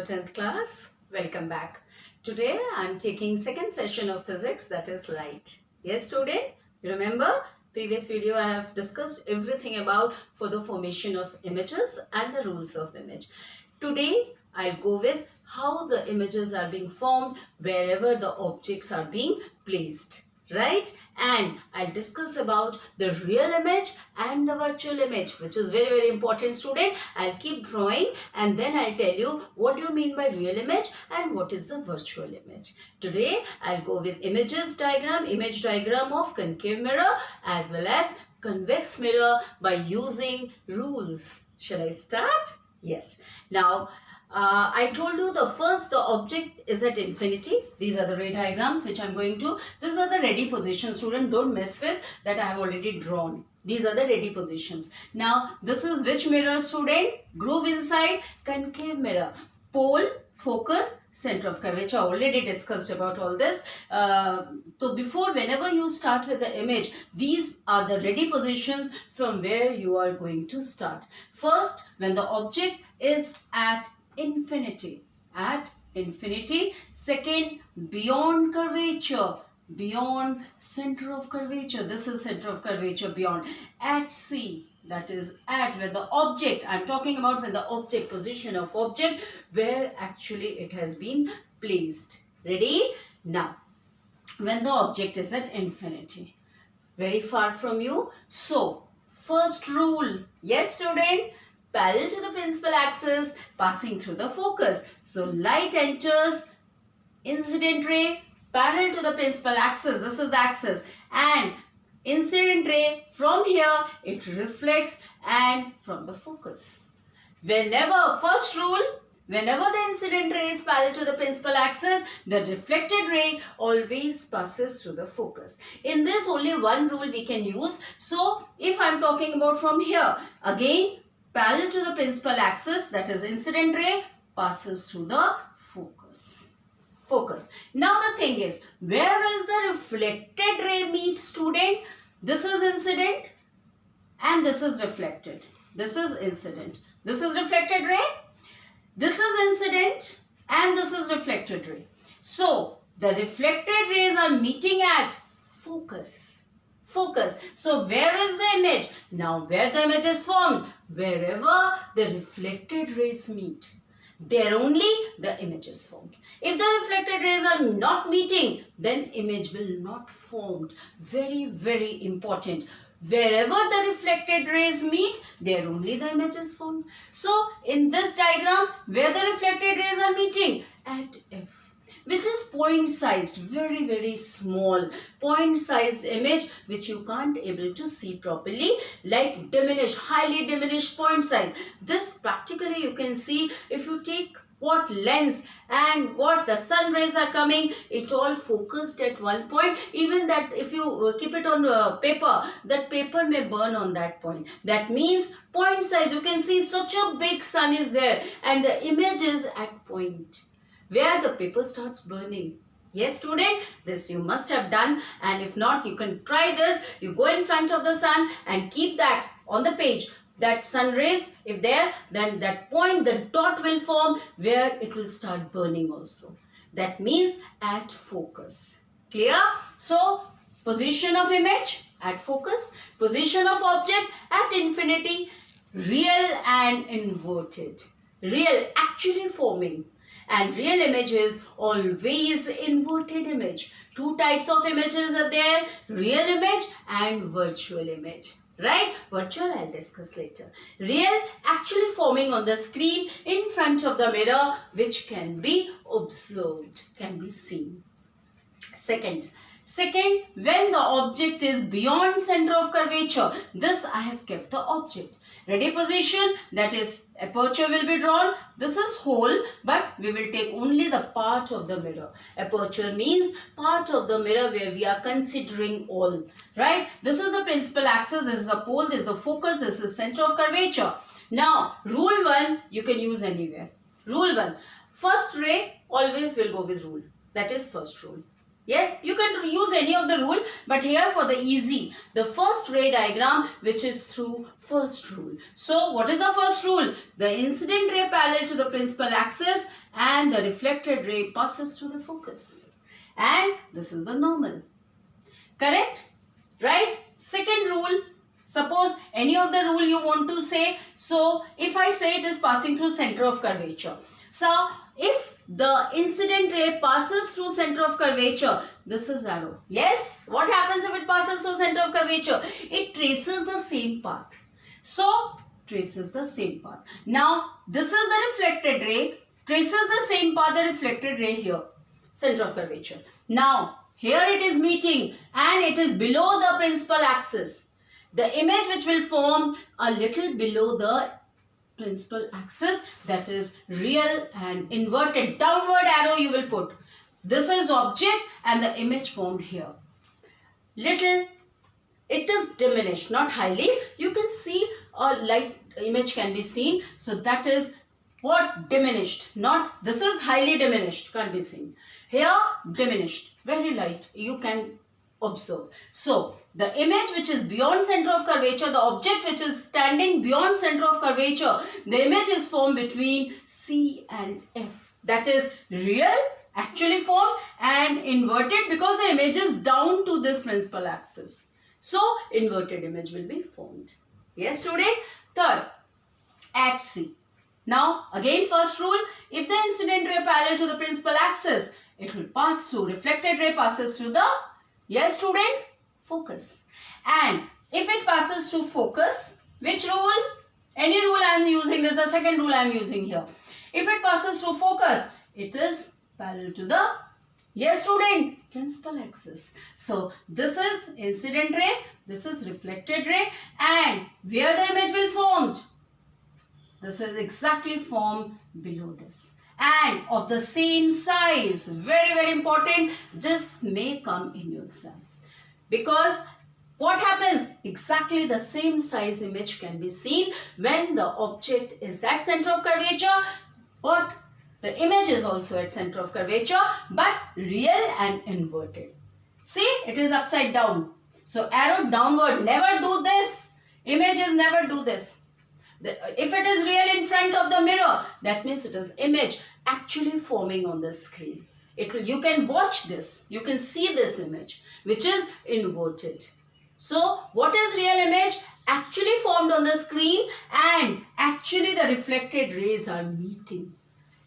10th class. Welcome back. Today I am taking second session of physics, that is light. Yes student, you remember previous video I have discussed everything about for the formation of images and the rules of image. Today I'll go with how the images are being formed wherever the objects are being placed. Right? And I'll discuss about the real image and the virtual image, which is very important student. I'll keep drawing and then I'll tell you what do you mean by real image and what is the virtual image. Today I'll go with image diagram of concave mirror as well as convex mirror by using rules. Shall I start? Yes. Now I told you the object is at infinity. These are the ray diagrams which I am going to. These are the ready positions, student. Don't mess with that I have already drawn. These are the ready positions. Now this is which mirror, student? Groove inside, concave mirror. Pole, focus, center of curvature. Already discussed about all this. So before, whenever you start with the image, these are the ready positions from where you are going to start. First, when the object is at infinity. Second, beyond curvature, beyond center of curvature. This is center of curvature, beyond. At C, that is at when the object, I am talking about when the object, position of object, where actually it has been placed. Ready? Now, when the object is at infinity, very far from you. So, first rule, yes student, parallel to the principal axis, passing through the focus. So, light enters incident ray parallel to the principal axis. This is the axis. And incident ray from here, it reflects and from the focus. Whenever, first rule, whenever the incident ray is parallel to the principal axis, the reflected ray always passes through the focus. In this, only one rule we can use. So, if I am talking about from here, again, parallel to the principal axis, that is incident ray, passes through the focus. Now the thing is, where is the reflected ray meet, student? This is incident and this is reflected. This is incident. This is reflected ray. This is incident and this is reflected ray. So, the reflected rays are meeting at focus. So, where is the image? Now, where the image is formed? Wherever the reflected rays meet, there only the image is formed. If the reflected rays are not meeting, then image will not formed. Very important. Wherever the reflected rays meet, there only the image is formed. So, in this diagram, where the reflected rays are meeting? At F, which is point sized, very small point sized image which you can't able to see properly, like diminished, highly diminished point size. This practically you can see if you take what lens and what the sun rays are coming, it all focused at one point. Even that if you keep it on paper, that paper may burn on that point. That means point size, you can see such a big sun is there and the image is at point where the paper starts burning. Yes student, this you must have done, and if not, you can try this. You go in front of the sun and keep that on the page. That sun rays, if there, then that point, the dot will form where it will start burning also. That means at focus. Clear? So, position of image at focus, position of object at infinity, real and inverted. Real actually forming. And real image is always inverted image. Two types of images are there, real image and virtual image. Right? Virtual I'll discuss later. Real actually forming on the screen in front of the mirror, which can be observed, can be seen. Second, when the object is beyond center of curvature, this I have kept the object. Ready position, that is aperture will be drawn. This is hole, but we will take only the part of the mirror. Aperture means part of the mirror where we are considering all. Right? This is the principal axis, this is the pole, this is the focus, this is center of curvature. Now, rule 1 you can use anywhere. Rule 1, first ray always will go with rule. That is first rule. Yes, you can use any of the rule, but here for the easy, the first ray diagram which is through first rule. So what is the first rule? The incident ray parallel to the principal axis and the reflected ray passes through the focus. And this is the normal. Correct? Right? Second rule, suppose any of the rule you want to say. So if I say it is passing through center of curvature. So if the incident ray passes through center of curvature, this is arrow. Yes, what happens if it passes through center of curvature? It traces the same path. So traces the same path. Now this is the reflected ray, traces the same path, the reflected ray here, center of curvature. Now here it is meeting and it is below the principal axis. The image which will form a little below the principal axis, that is real and inverted downward arrow you will put. This is object and the image formed here. Little, it is diminished, not highly. You can see a light image can be seen. So that is what? Diminished. Not, this is highly diminished, can't be seen. Here diminished, very light, you can observe. So the image which is beyond center of curvature, the object which is standing beyond center of curvature, the image is formed between C and F. That is real, actually formed, and inverted because the image is down to this principal axis. So inverted image will be formed. Yes, student? Third, at C. Now again first rule, if the incident ray parallel to the principal axis, it will pass through, reflected ray passes through the, yes student, focus. And if it passes through focus, which rule? Any rule I am using, this is the second rule I am using here. If it passes through focus, it is parallel to the, yes student, principal axis. So this is incident ray, this is reflected ray, and where the image will formed? This is exactly formed below this. And of the same size, very very important, this may come in your exam. Because what happens? Exactly the same size image can be seen when the object is at center of curvature, but the image is also at center of curvature, but real and inverted. See, it is upside down. So arrow downward, never do this. Images never do this. If it is real in front of the mirror, that means it is image actually forming on the screen. It will, you can watch this, you can see this image which is inverted. So what is real image? Actually formed on the screen, and actually the reflected rays are meeting.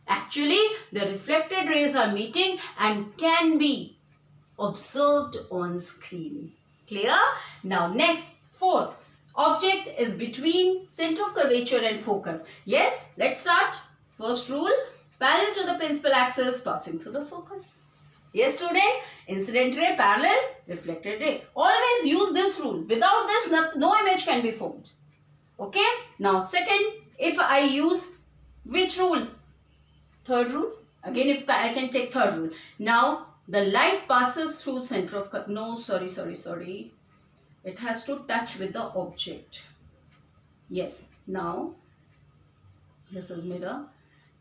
Actually the reflected rays are meeting and can be observed on screen. Clear? Now next, fourth. Object is between center of curvature and focus. Yes, let's start. First rule, parallel to the principal axis passing through the focus. Yes student, incident ray parallel, reflected ray. Always use this rule. Without this, no image can be formed. Okay. Now second, if I use which rule? Third rule. Again, if I can take third rule. Now the light passes through center of, no, sorry. It has to touch with the object. Yes. Now, this is mirror.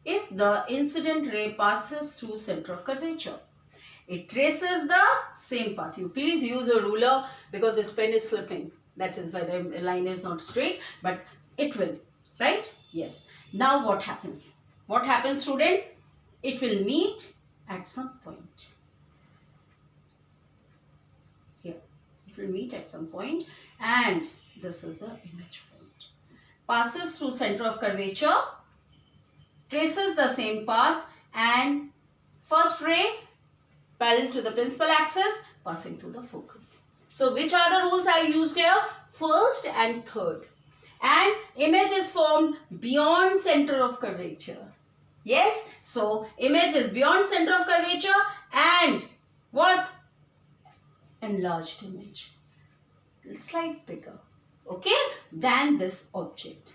If the incident ray passes through center of curvature, it traces the same path. You please use a ruler because this pen is slipping. That is why the line is not straight, but it will. Right? Yes. Now what happens? What happens, student? It will meet at some point. Will meet at some point, and this is the image formed. Passes through center of curvature, traces the same path, and first ray parallel to the principal axis passing through the focus. So which are the rules I used here? First and third. And image is formed beyond center of curvature. Yes, so image is beyond center of curvature and what? Enlarged image, slight bigger, okay, than this object,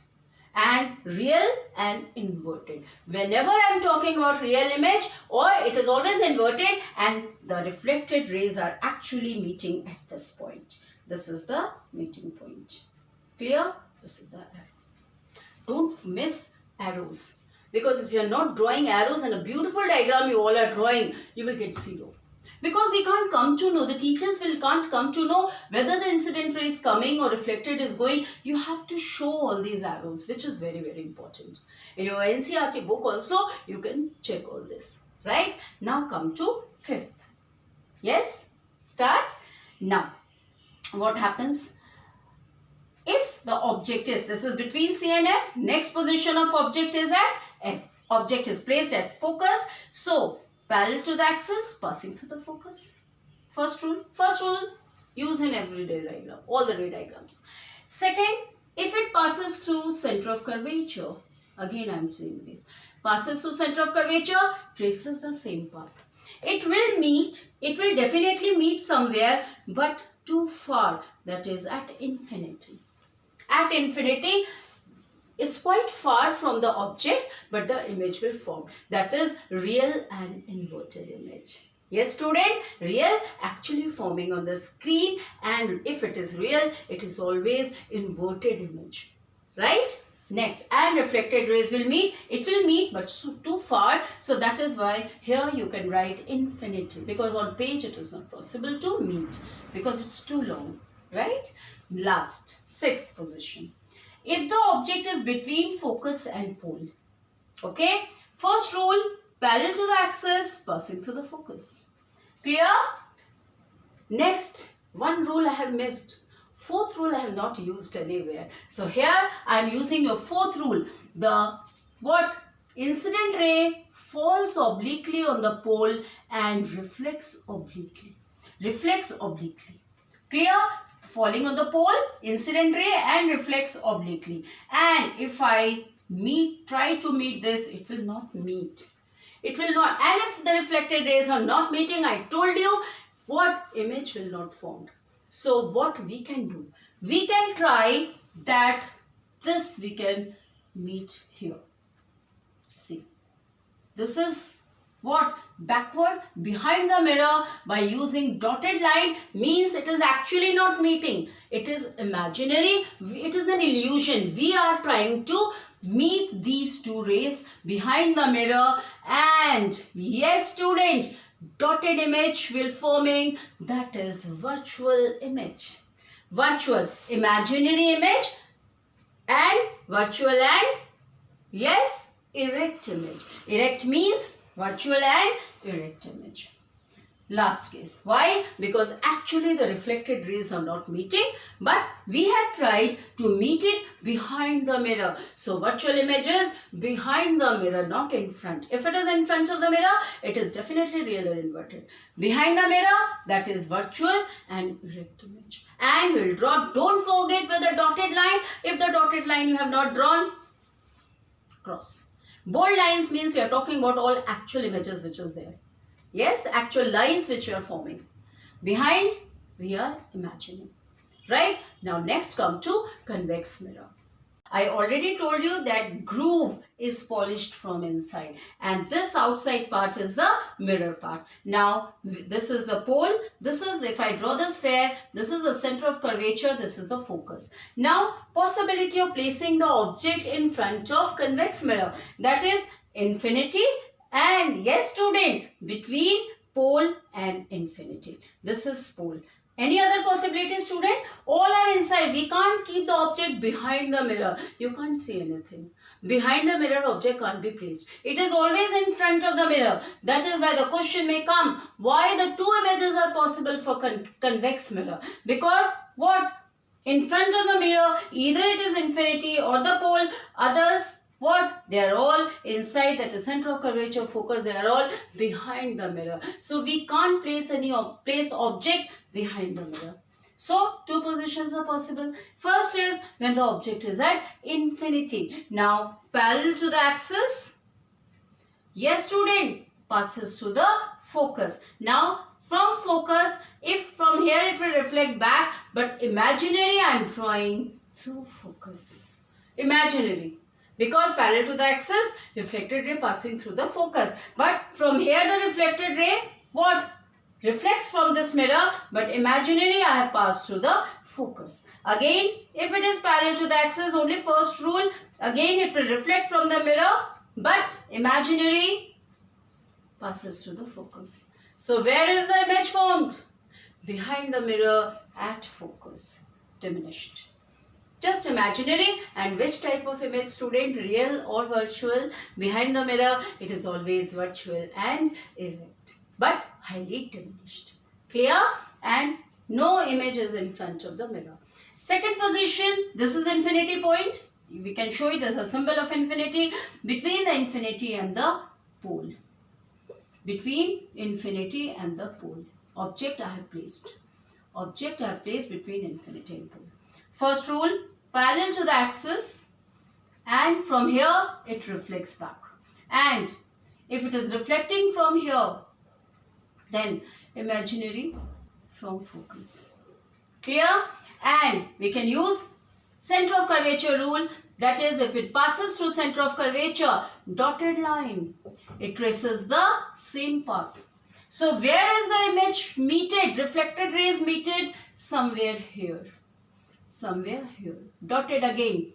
and real and inverted. Whenever I am talking about real image, or it is always inverted and the reflected rays are actually meeting at this point. This is the meeting point. Clear? This is the arrow. Don't miss arrows, because if you are not drawing arrows and a beautiful diagram you all are drawing, you will get 0. Because we can't come to know, the teachers can't come to know whether the incident ray is coming or reflected is going. You have to show all these arrows, which is very, very important. In your NCERT book also, you can check all this. Right? Now come to fifth. Yes? Start. Now, what happens? If the object is, this is between C and F, next position of object is at F. Object is placed at focus. So, parallel to the axis, passing through the focus. First rule use in every ray diagram, all the ray diagrams. Second, if it passes through center of curvature, again I am saying this, passes through center of curvature, traces the same path. It will definitely meet somewhere, but too far, that is at infinity. At infinity, is quite far from the object, but the image will form. That is real and inverted image. Yes, student, real actually forming on the screen, and if it is real, it is always inverted image. Right? Next, and reflected rays will meet. It will meet, but too far. So that is why here you can write infinity, because on page it is not possible to meet because it's too long. Right? Last, sixth position. If the object is between focus and pole, okay, first rule, parallel to the axis, passing through the focus. Clear? Next, one rule I have missed. Fourth rule I have not used anywhere. So here I am using your fourth rule. The incident ray falls obliquely on the pole and reflects obliquely. Reflects obliquely. Clear? Falling on the pole, incident ray, and reflects obliquely. And if I try to meet this, it will not meet. It will not. And if the reflected rays are not meeting, I told you, what image will not form. So what we can do? We can try that this we can meet here. See, this is what? Backward, behind the mirror, by using dotted line means it is actually not meeting. It is imaginary. It is an illusion. We are trying to meet these two rays behind the mirror, and yes, student, dotted image will forming. That is virtual image. Virtual, imaginary image, and virtual, and yes, erect image. Erect means virtual and erect image. Last case. Why? Because actually the reflected rays are not meeting, but we have tried to meet it behind the mirror. So virtual image is behind the mirror, not in front. If it is in front of the mirror, it is definitely real or inverted. Behind the mirror, that is virtual and erect image. And we'll draw, don't forget with the dotted line. If the dotted line you have not drawn, cross. Bold lines means we are talking about all actual images which is there. Yes, actual lines which we are forming. Behind, we are imagining. Right? Now next come to convex mirror. I already told you that groove is polished from inside, and this outside part is the mirror part. Now this is the pole. This is, if I draw this sphere, this is the center of curvature, this is the focus. Now possibility of placing the object in front of convex mirror, that is infinity, and yes student, between pole and infinity. This is pole. Any other possibility, student? All are inside. We can't keep the object behind the mirror. You can't see anything. Behind the mirror, object can't be placed. It is always in front of the mirror. That is why the question may come, why the two images are possible for convex mirror? Because what? In front of the mirror, either it is infinity or the pole. Others, what? They are all inside, that is center of curvature, focus. They are all behind the mirror. So we can't place object behind the mirror. So two positions are possible. First is when the object is at infinity. Now parallel to the axis. Yes student, passes to the focus. Now from focus, if from here it will reflect back, but imaginary I am drawing through focus. Imaginary. Because parallel to the axis, reflected ray passing through the focus. But from here the reflected ray, what? Reflects from this mirror, but imaginary I have passed through the focus. Again, if it is parallel to the axis, only first rule, again it will reflect from the mirror, but imaginary passes through the focus. So where is the image formed? Behind the mirror at focus, diminished. Just imaginary. And which type of image, student? Real or virtual? Behind the mirror, it is always virtual and erect, but highly diminished. Clear? And no image is in front of the mirror. Second position, this is infinity point. We can show it as a symbol of infinity. Between the infinity and the pole. Between infinity and the pole. Object I have placed. Object I have placed between infinity and pole. First rule, parallel to the axis, and from here it reflects back. And if it is reflecting from here, then imaginary from focus. Clear? And we can use center of curvature rule. That is, if it passes through center of curvature, dotted line, it traces the same path. So where is the image meted, reflected rays meted? Somewhere here. Somewhere here. Dotted again.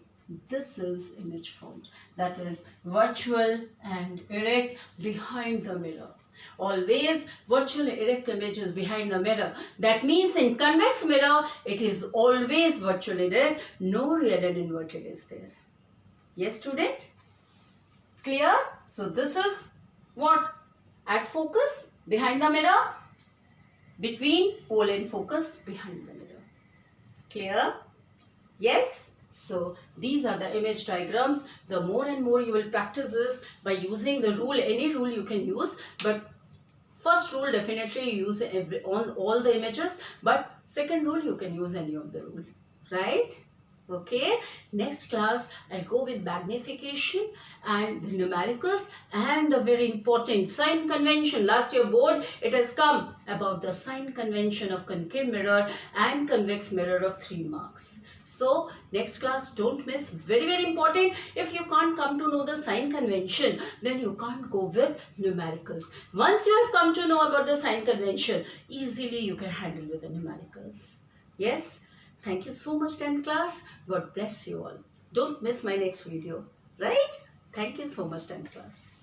This is image formed. That is virtual and erect behind the mirror. Always virtual erect image is behind the mirror. That means in convex mirror, it is always virtual erect. No real and inverted is there. Yes, student? Clear? So this is what? At focus, behind the mirror. Between pole and focus, behind the mirror. Clear? Yes? So these are the image diagrams. The more and more you will practice this by using the rule, any rule you can use. But first rule, definitely use on all the images. But second rule, you can use any of the rule. Right? Okay. Next class, I'll go with magnification and the numericals and the very important sign convention. Last year board, it has come about the sign convention of concave mirror and convex mirror of 3 marks. So, next class, don't miss. Very, very important. If you can't come to know the sign convention, then you can't go with numericals. Once you have come to know about the sign convention, easily you can handle with the numericals. Yes? Thank you so much, 10th class. God bless you all. Don't miss my next video. Right? Thank you so much, 10th class.